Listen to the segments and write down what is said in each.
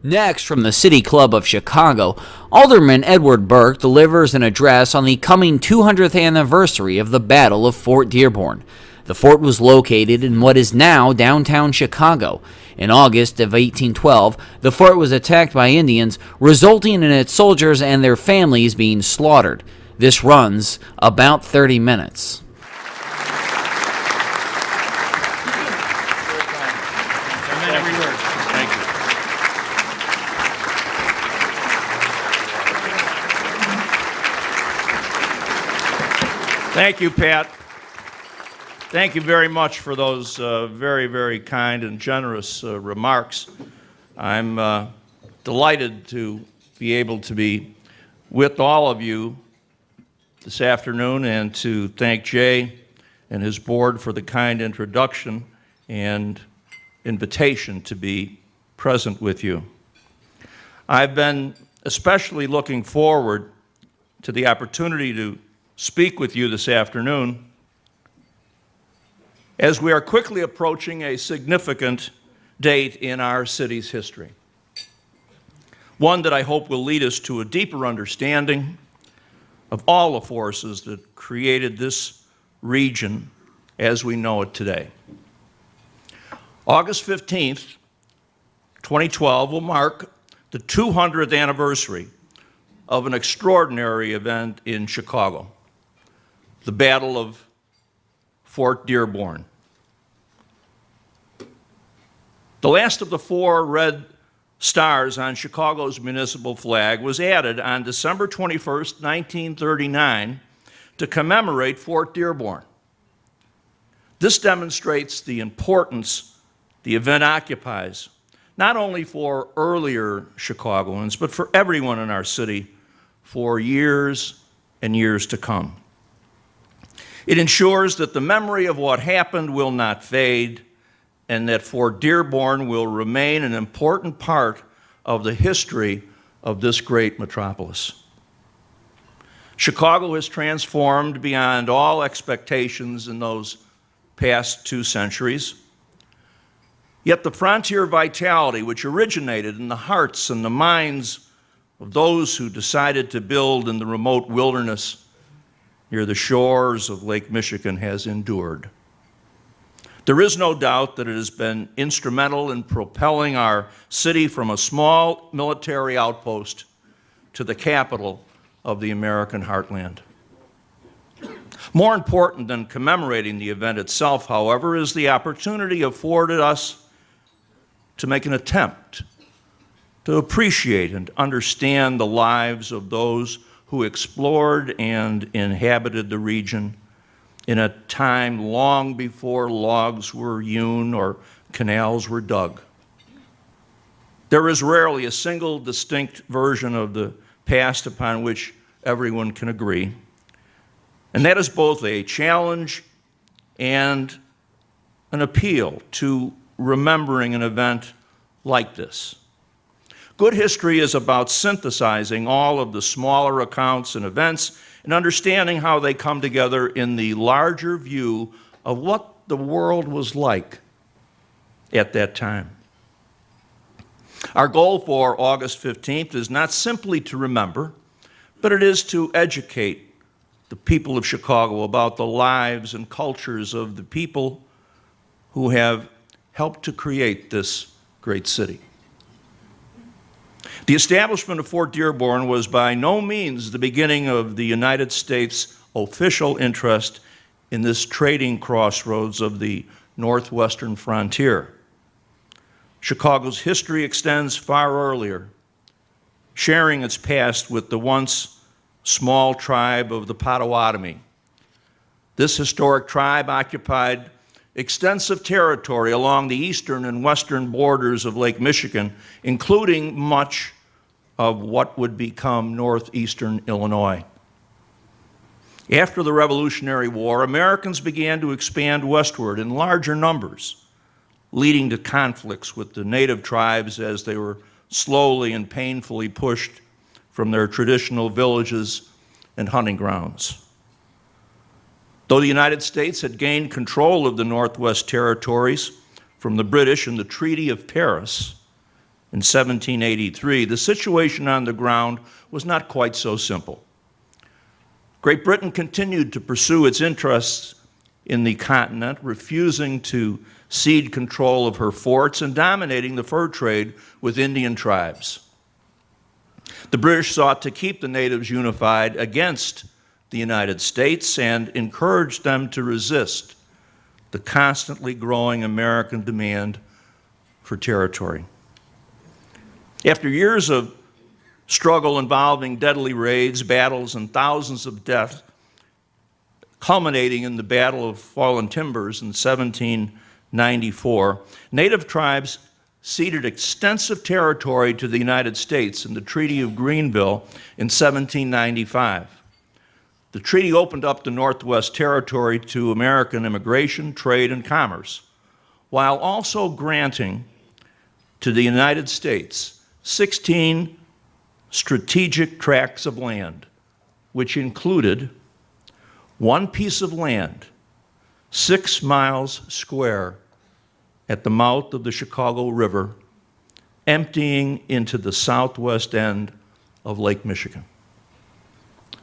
Next, from the City Club of Chicago, Alderman Ed Burke delivers an address on the coming 200th anniversary of the Battle of Fort Dearborn. The fort was located in what is now downtown Chicago. In August of 1812, the fort was attacked by Indians, resulting in its soldiers and their families being slaughtered. This runs about 30 minutes. Thank you, Pat. Thank you very much for those very, very kind and generous remarks. I'm delighted to be able to be with all of you this afternoon and to thank Jay and his board for the kind introduction and invitation to be present with you. I've been especially looking forward to the opportunity to speak with you this afternoon as we are quickly approaching a significant date in our city's history. One that I hope will lead us to a deeper understanding of all the forces that created this region as we know it today. August 15th, 2012 will mark the 200th anniversary of an extraordinary event in Chicago, the Battle of Fort Dearborn. The last of the 4 red stars on Chicago's municipal flag was added on December 21st, 1939, to commemorate Fort Dearborn. This demonstrates the importance the event occupies, not only for earlier Chicagoans, but for everyone in our city for years and years to come. It ensures that the memory of what happened will not fade and that Fort Dearborn will remain an important part of the history of this great metropolis. Chicago has transformed beyond all expectations in those past 2 centuries. Yet the frontier vitality which originated in the hearts and the minds of those who decided to build in the remote wilderness near the shores of Lake Michigan has endured. There is no doubt that it has been instrumental in propelling our city from a small military outpost to the capital of the American heartland. More important than commemorating the event itself, however, is the opportunity afforded us to make an attempt to appreciate and understand the lives of those who explored and inhabited the region in a time long before logs were hewn or canals were dug. There is rarely a single distinct version of the past upon which everyone can agree, and that is both a challenge and an appeal to remembering an event like this. Good history is about synthesizing all of the smaller accounts and events and understanding how they come together in the larger view of what the world was like at that time. Our goal for August 15th is not simply to remember, but it is to educate the people of Chicago about the lives and cultures of the people who have helped to create this great city. The establishment of Fort Dearborn was by no means the beginning of the United States' official interest in this trading crossroads of the northwestern frontier. Chicago's history extends far earlier, sharing its past with the once small tribe of the Potawatomi. This historic tribe occupied extensive territory along the eastern and western borders of Lake Michigan, including much of what would become northeastern Illinois. After the Revolutionary War, Americans began to expand westward in larger numbers, leading to conflicts with the native tribes as they were slowly and painfully pushed from their traditional villages and hunting grounds. Though the United States had gained control of the Northwest Territories from the British in the Treaty of Paris in 1783, the situation on the ground was not quite so simple. Great Britain continued to pursue its interests in the continent, refusing to cede control of her forts and dominating the fur trade with Indian tribes. The British sought to keep the natives unified against the United States and encouraged them to resist the constantly growing American demand for territory. After years of struggle involving deadly raids, battles, and thousands of deaths, culminating in the Battle of Fallen Timbers in 1794, native tribes ceded extensive territory to the United States in the Treaty of Greenville in 1795. The treaty opened up the Northwest Territory to American immigration, trade, and commerce, while also granting to the United States 16 strategic tracts of land, which included one piece of land, 6 miles square, at the mouth of the Chicago River, emptying into the southwest end of Lake Michigan,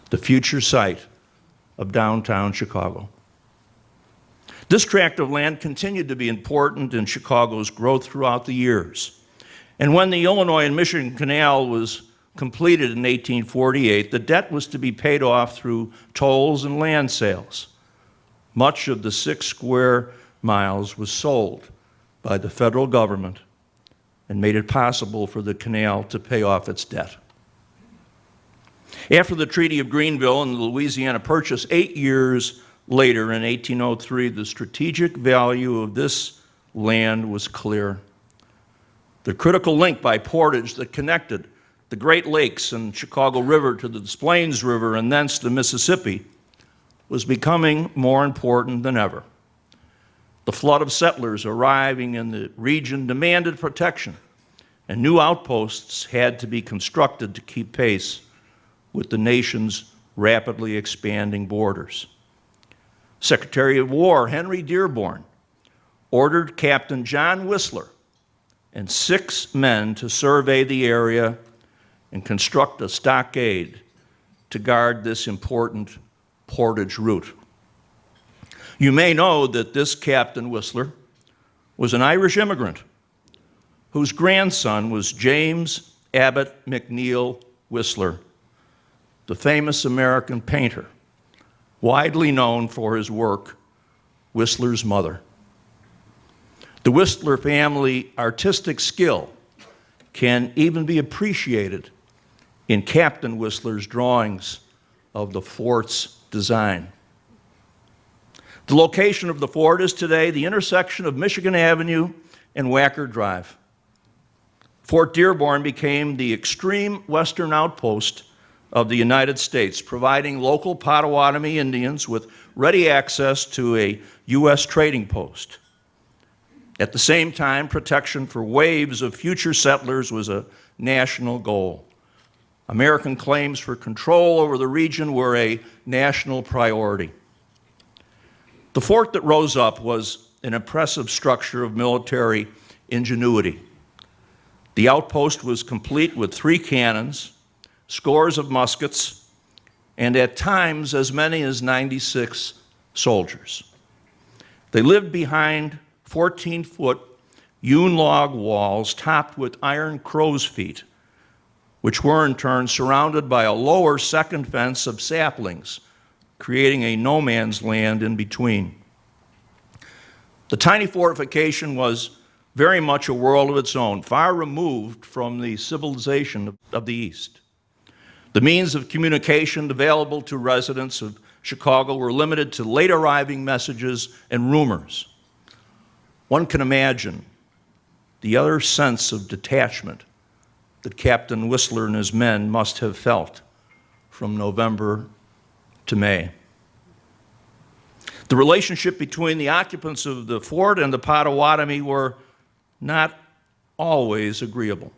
the future site of downtown Chicago. This tract of land continued to be important in Chicago's growth throughout the years. And when the Illinois and Michigan Canal was completed in 1848, the debt was to be paid off through tolls and land sales. Much of the 6 square miles was sold by the federal government and made it possible for the canal to pay off its debt. After the Treaty of Greenville and the Louisiana Purchase, 8 years later, in 1803, the strategic value of this land was clear. The critical link by portage that connected the Great Lakes and Chicago River to the Des Plaines River and thence the Mississippi was becoming more important than ever. The flood of settlers arriving in the region demanded protection, and new outposts had to be constructed to keep pace with the nation's rapidly expanding borders. Secretary of War Henry Dearborn ordered Captain John Whistler and 6 men to survey the area and construct a stockade to guard this important portage route. You may know that this Captain Whistler was an Irish immigrant whose grandson was James Abbott McNeill Whistler, the famous American painter, widely known for his work, Whistler's Mother. The Whistler family artistic skill can even be appreciated in Captain Whistler's drawings of the fort's design. The location of the fort is today the intersection of Michigan Avenue and Wacker Drive. Fort Dearborn became the extreme western outpost of the United States, providing local Potawatomi Indians with ready access to a U.S. trading post. At the same time, protection for waves of future settlers was a national goal. American claims for control over the region were a national priority. The fort that rose up was an impressive structure of military ingenuity. The outpost was complete with 3 cannons, scores of muskets, and at times as many as 96 soldiers. They lived behind 14-foot hewn log walls topped with iron crow's feet, which were in turn surrounded by a lower second fence of saplings, creating a no man's land in between. The tiny fortification was very much a world of its own, far removed from the civilization of the East. The means of communication available to residents of Chicago were limited to late arriving messages and rumors. One can imagine the utter sense of detachment that Captain Whistler and his men must have felt from November to May. The relationship between the occupants of the fort and the Potawatomi were not always agreeable.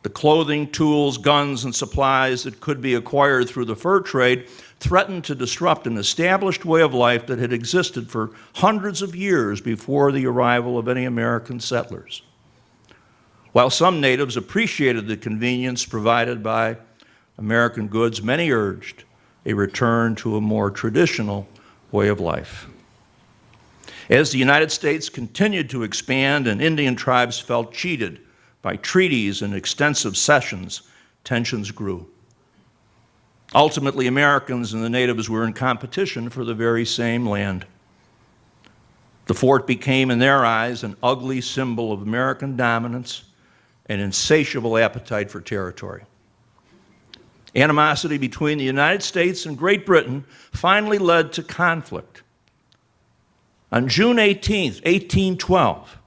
The clothing, tools, guns, and supplies that could be acquired through the fur trade threatened to disrupt an established way of life that had existed for hundreds of years before the arrival of any American settlers. While some natives appreciated the convenience provided by American goods, many urged a return to a more traditional way of life. As the United States continued to expand and Indian tribes felt cheated by treaties and extensive cessions, tensions grew. Ultimately, Americans and the natives were in competition for the very same land. The fort became, in their eyes, an ugly symbol of American dominance and insatiable appetite for territory. Animosity between the United States and Great Britain finally led to conflict. On June 18, 1812,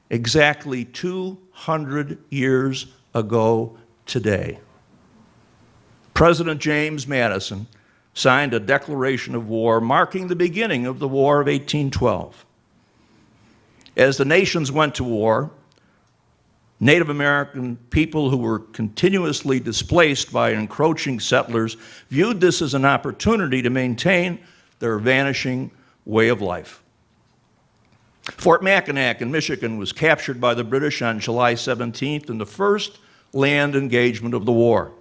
exactly 200 years ago today, President James Madison signed a declaration of war marking the beginning of the War of 1812. As the nations went to war, Native American people who were continuously displaced by encroaching settlers viewed this as an opportunity to maintain their vanishing way of life. Fort Mackinac in Michigan was captured by the British on July 17th in the first land engagement of the war.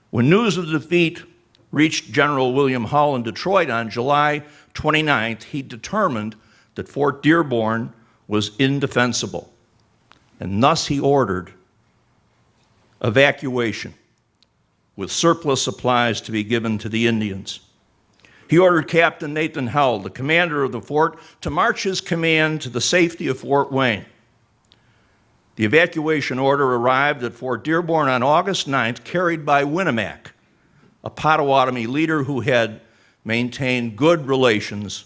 When news of the defeat reached General William Hull in Detroit on July 29th, he determined that Fort Dearborn was indefensible, and thus he ordered evacuation with surplus supplies to be given to the Indians. He ordered Captain Nathan Held, the commander of the fort, to march his command to the safety of Fort Wayne. The evacuation order arrived at Fort Dearborn on August 9th, carried by Winnemac, a Potawatomi leader who had maintained good relations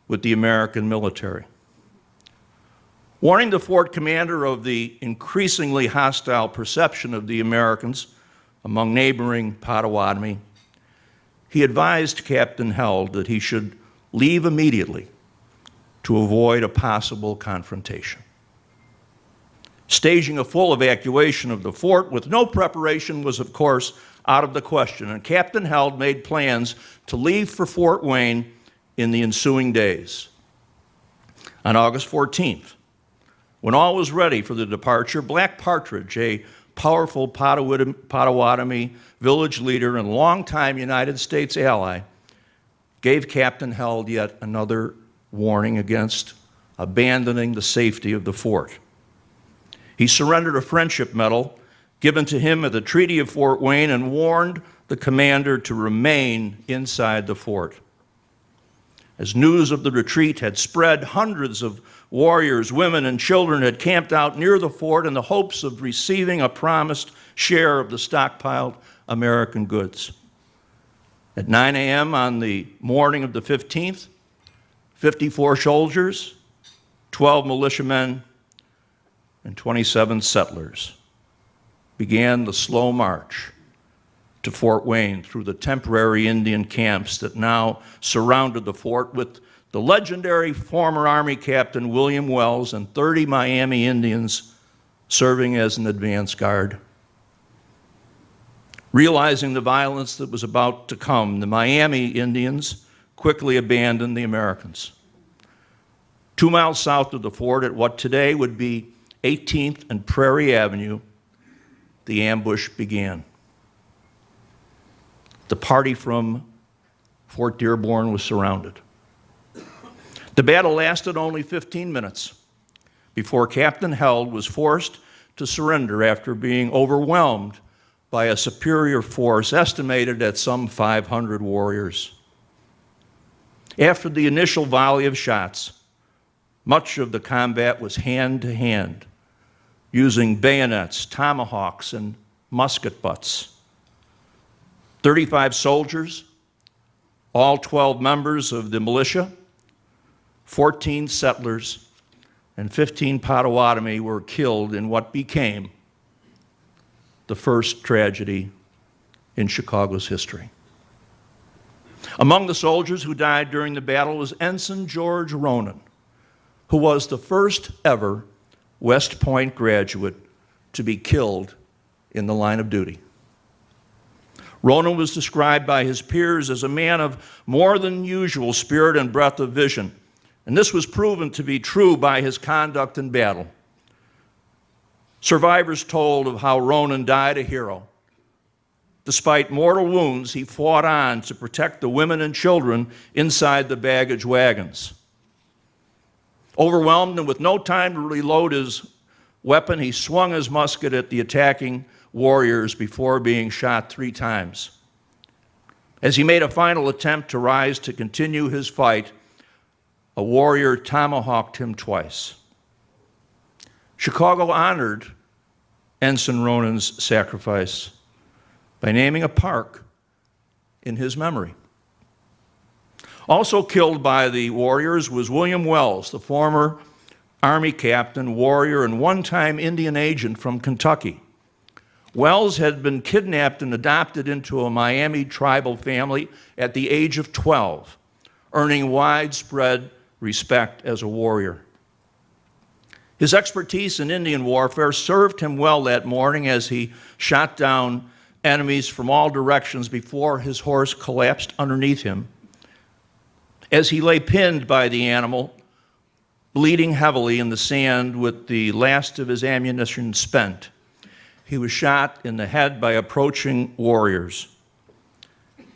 with the American military. Warning the fort commander of the increasingly hostile perception of the Americans among neighboring Potawatomi, he advised Captain Held that he should leave immediately to avoid a possible confrontation. Staging a full evacuation of the fort with no preparation was, of course, out of the question, and Captain Held made plans to leave for Fort Wayne in the ensuing days. On August 14th, when all was ready for the departure, Black Partridge, a powerful Potawatomi village leader and longtime United States ally, gave Captain Held yet another warning against abandoning the safety of the fort. He surrendered a friendship medal given to him at the Treaty of Fort Wayne and warned the commander to remain inside the fort. As news of the retreat had spread, hundreds of warriors, women, and children had camped out near the fort in the hopes of receiving a promised share of the stockpiled American goods. At 9 a.m. on the morning of the 15th, 54 soldiers, 12 militiamen, and 27 settlers began the slow march to Fort Wayne through the temporary Indian camps that now surrounded the fort, with the legendary former Army Captain William Wells and 30 Miami Indians serving as an advance guard. Realizing the violence that was about to come, the Miami Indians quickly abandoned the Americans. 2 miles south of the fort, at what today would be 18th and Prairie Avenue, the ambush began. The party from Fort Dearborn was surrounded. The battle lasted only 15 minutes before Captain Held was forced to surrender after being overwhelmed by a superior force estimated at some 500 warriors. After the initial volley of shots, much of the combat was hand-to-hand, using bayonets, tomahawks, and musket butts. 35 soldiers, all 12 members of the militia, 14 settlers, and 15 Potawatomi were killed in what became the first tragedy in Chicago's history. Among the soldiers who died during the battle was Ensign George Ronan, who was the first ever West Point graduate to be killed in the line of duty. Ronan was described by his peers as a man of more than usual spirit and breadth of vision, and this was proven to be true by his conduct in battle. Survivors told of how Ronan died a hero. Despite mortal wounds, he fought on to protect the women and children inside the baggage wagons. Overwhelmed and with no time to reload his weapon, he swung his musket at the attacking warriors before being shot 3 times. As he made a final attempt to rise to continue his fight, a warrior tomahawked him twice. Chicago honored Ensign Ronan's sacrifice by naming a park in his memory. Also killed by the warriors was William Wells, the former Army captain, warrior, and one-time Indian agent from Kentucky. Wells had been kidnapped and adopted into a Miami tribal family at the age of 12, earning widespread respect as a warrior. His expertise in Indian warfare served him well that morning as he shot down enemies from all directions before his horse collapsed underneath him. As he lay pinned by the animal, bleeding heavily in the sand with the last of his ammunition spent, he was shot in the head by approaching warriors.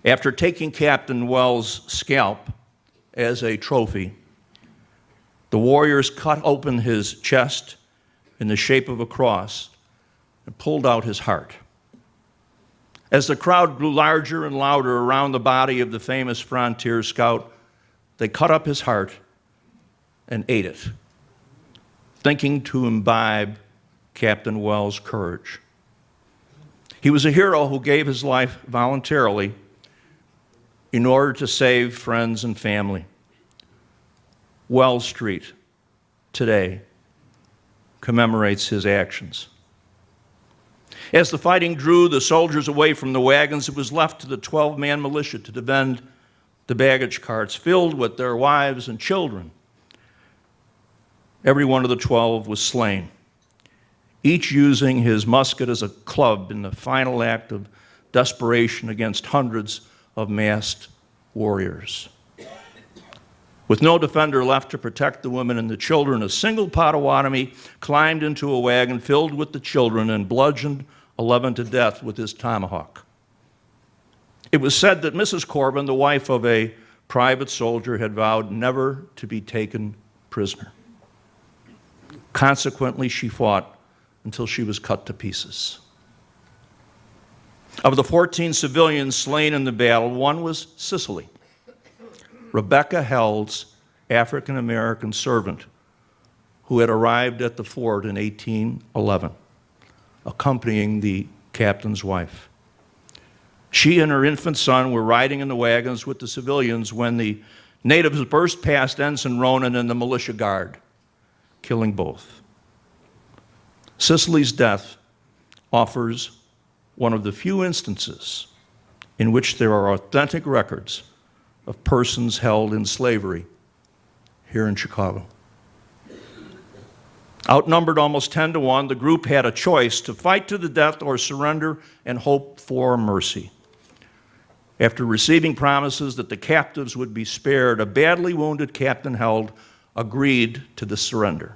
After taking Captain Wells' scalp as a trophy, the warriors cut open his chest in the shape of a cross and pulled out his heart. As the crowd grew larger and louder around the body of the famous frontier scout, they cut up his heart and ate it, thinking to imbibe Captain Wells' courage. He was a hero who gave his life voluntarily in order to save friends and family. Wells Street today commemorates his actions. As the fighting drew the soldiers away from the wagons, it was left to the 12-man militia to defend the baggage carts filled with their wives and children. Every one of the 12 was slain, each using his musket as a club in the final act of desperation against hundreds of masked warriors. With no defender left to protect the women and the children, a single Potawatomi climbed into a wagon filled with the children and bludgeoned 11 to death with his tomahawk. It was said that Mrs. Corbin, the wife of a private soldier, had vowed never to be taken prisoner. Consequently, she fought until she was cut to pieces. Of the 14 civilians slain in the battle, one was Cicely, Rebecca Held's African-American servant who had arrived at the fort in 1811, accompanying the captain's wife. She and her infant son were riding in the wagons with the civilians when the natives burst past Ensign Ronan and the militia guard, killing both. Cicely's death offers one of the few instances in which there are authentic records of persons held in slavery here in Chicago. Outnumbered almost 10 to 1, the group had a choice to fight to the death or surrender and hope for mercy. After receiving promises that the captives would be spared, a badly wounded Captain Held agreed to the surrender.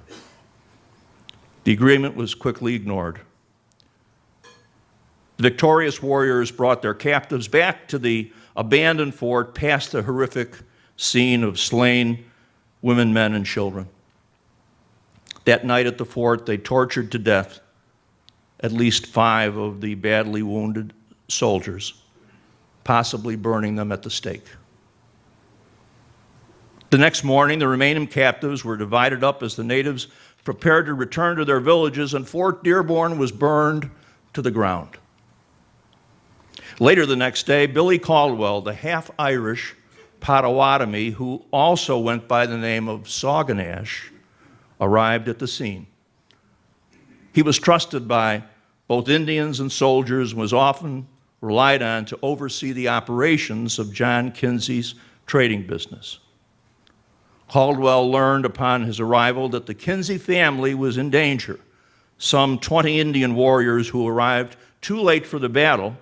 The agreement was quickly ignored. The victorious warriors brought their captives back to the abandoned fort past the horrific scene of slain women, men, and children. That night at the fort, they tortured to death at least 5 of the badly wounded soldiers, possibly burning them at the stake. The next morning, the remaining captives were divided up as the natives prepared to return to their villages, and Fort Dearborn was burned to the ground. Later the next day, Billy Caldwell, the half-Irish Potawatomi, who also went by the name of Sauganash, arrived at the scene. He was trusted by both Indians and soldiers and was often relied on to oversee the operations of John Kinsey's trading business. Caldwell learned upon his arrival that the Kinsey family was in danger. Some 20 Indian warriors who arrived too late for the battle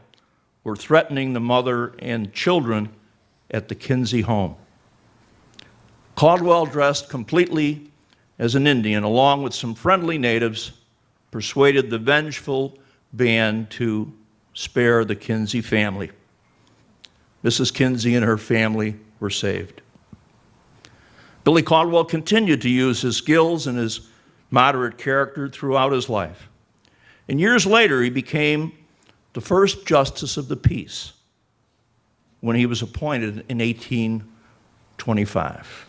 were threatening the mother and children at the Kinsey home. Caldwell, dressed completely as an Indian, along with some friendly natives, persuaded the vengeful band to spare the Kinsey family. Mrs. Kinsey and her family were saved. Billy Caldwell continued to use his skills and his moderate character throughout his life. And years later, he became the first justice of the peace when he was appointed in 1825.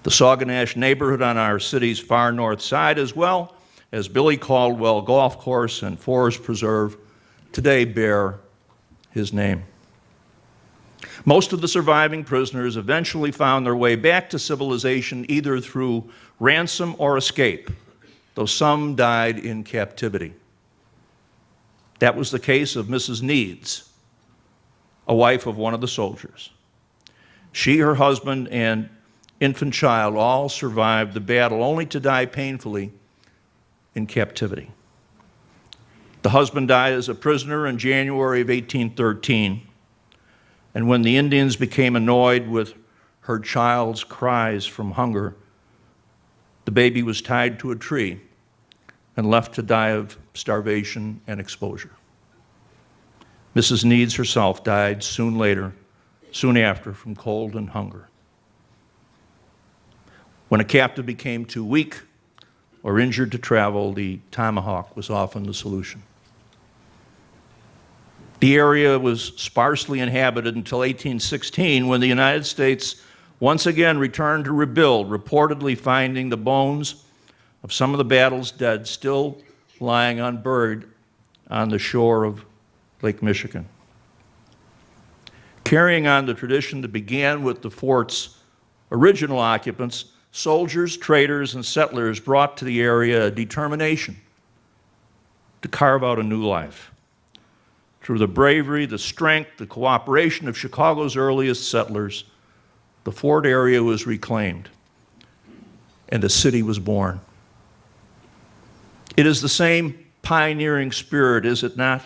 The Sauganash neighborhood on our city's far north side, as well as Billy Caldwell Golf Course and Forest Preserve, today bear his name. Most of the surviving prisoners eventually found their way back to civilization either through ransom or escape, though some died in captivity. That was the case of Mrs. Needs, a wife of one of the soldiers. She, her husband, and infant child all survived the battle, only to die painfully in captivity. The husband died as a prisoner in January of 1813, and when the Indians became annoyed with her child's cries from hunger, the baby was tied to a tree and left to die of starvation and exposure. Mrs. Needs herself died soon after, from cold and hunger. When a captive became too weak or injured to travel, the tomahawk was often the solution. The area was sparsely inhabited until 1816, when the United States once again returned to rebuild, reportedly finding the bones of some of the battle's dead still lying unburied on the shore of Lake Michigan. Carrying on the tradition that began with the fort's original occupants, soldiers, traders, and settlers brought to the area a determination to carve out a new life. Through the bravery, the strength, the cooperation of Chicago's earliest settlers, the fort area was reclaimed and a city was born. It is the same pioneering spirit, is it not,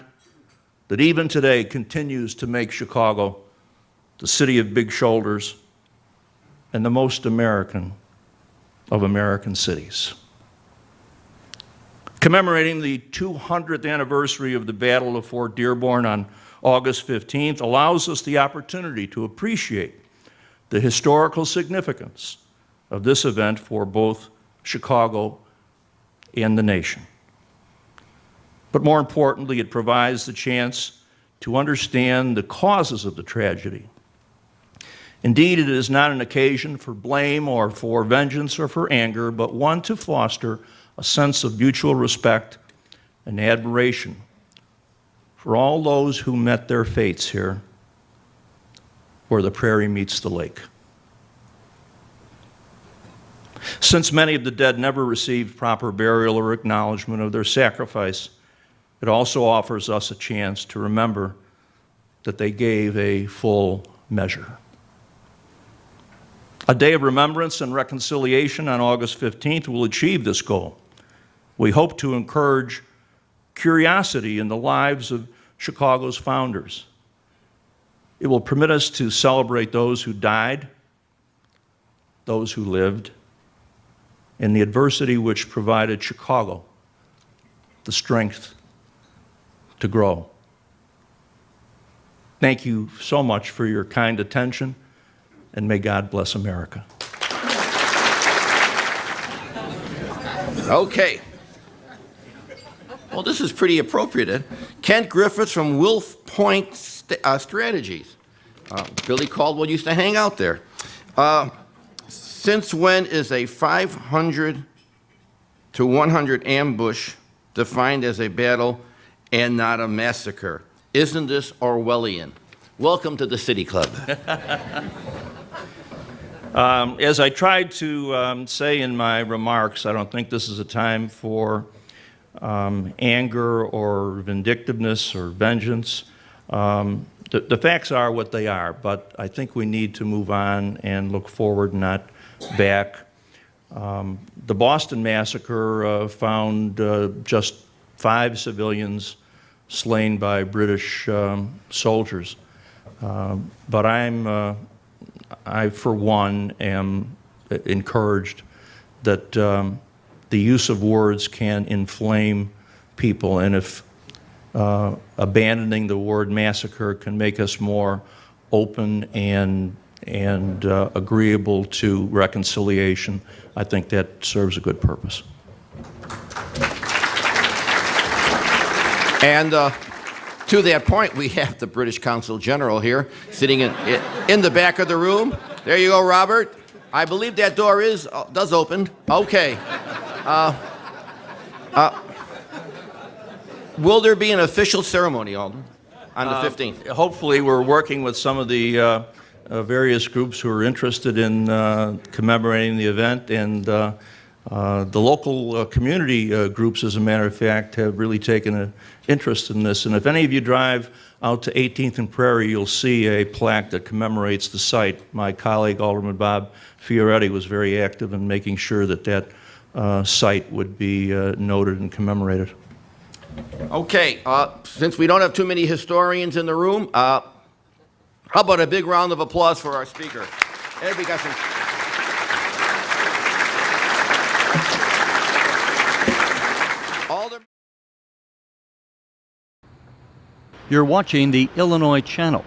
that even today continues to make Chicago the city of big shoulders and the most American of American cities. Commemorating the 200th anniversary of the Battle of Fort Dearborn on August 15th allows us the opportunity to appreciate the historical significance of this event for both Chicago and the nation. But more importantly, it provides the chance to understand the causes of the tragedy. Indeed, it is not an occasion for blame or for vengeance or for anger, but one to foster a sense of mutual respect and admiration for all those who met their fates here, where the prairie meets the lake. Since many of the dead never received proper burial or acknowledgement of their sacrifice, it also offers us a chance to remember that they gave a full measure. A day of remembrance and reconciliation on August 15th will achieve this goal. We hope to encourage curiosity in the lives of Chicago's founders. It will permit us to celebrate those who died, those who lived, and the adversity which provided Chicago the strength to grow. Thank you so much for your kind attention, and may God bless America. Okay. Well, this is pretty appropriate. Kent Griffiths from Wolf Point Strategies. Billy Caldwell used to hang out there. Since when is a 500 to 100 ambush defined as a battle and not a massacre? Isn't this Orwellian? Welcome to the City Club. As I tried to say in my remarks, I don't think this is a time for anger or vindictiveness or vengeance. The facts are what they are, but I think we need to move on and look forward, not back. The Boston Massacre found just 5 civilians slain by British soldiers. But I, for one, am encouraged that the use of words can inflame people, and if abandoning the word massacre can make us more open and agreeable to reconciliation, I think that serves a good purpose. And to that point, we have the British Consul General here, sitting in the back of the room. There you go, Robert. I believe that door does open. Okay. Will there be an official ceremony, Alderman, on the 15th? Hopefully, we're working with some of the various groups who are interested in commemorating the event, and the local community groups, as a matter of fact, have really taken an interest in this. And if any of you drive out to 18th and Prairie, you'll see a plaque that commemorates the site. My colleague, Alderman Bob Fioretti, was very active in making sure that that site would be noted and commemorated. Okay, since we don't have too many historians in the room, how about a big round of applause for our speaker? Everybody got some... Alderman. You're watching the Illinois Channel,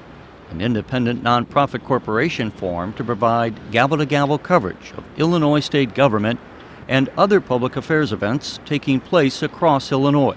an independent nonprofit corporation formed to provide gavel-to-gavel coverage of Illinois state government and other public affairs events taking place across Illinois.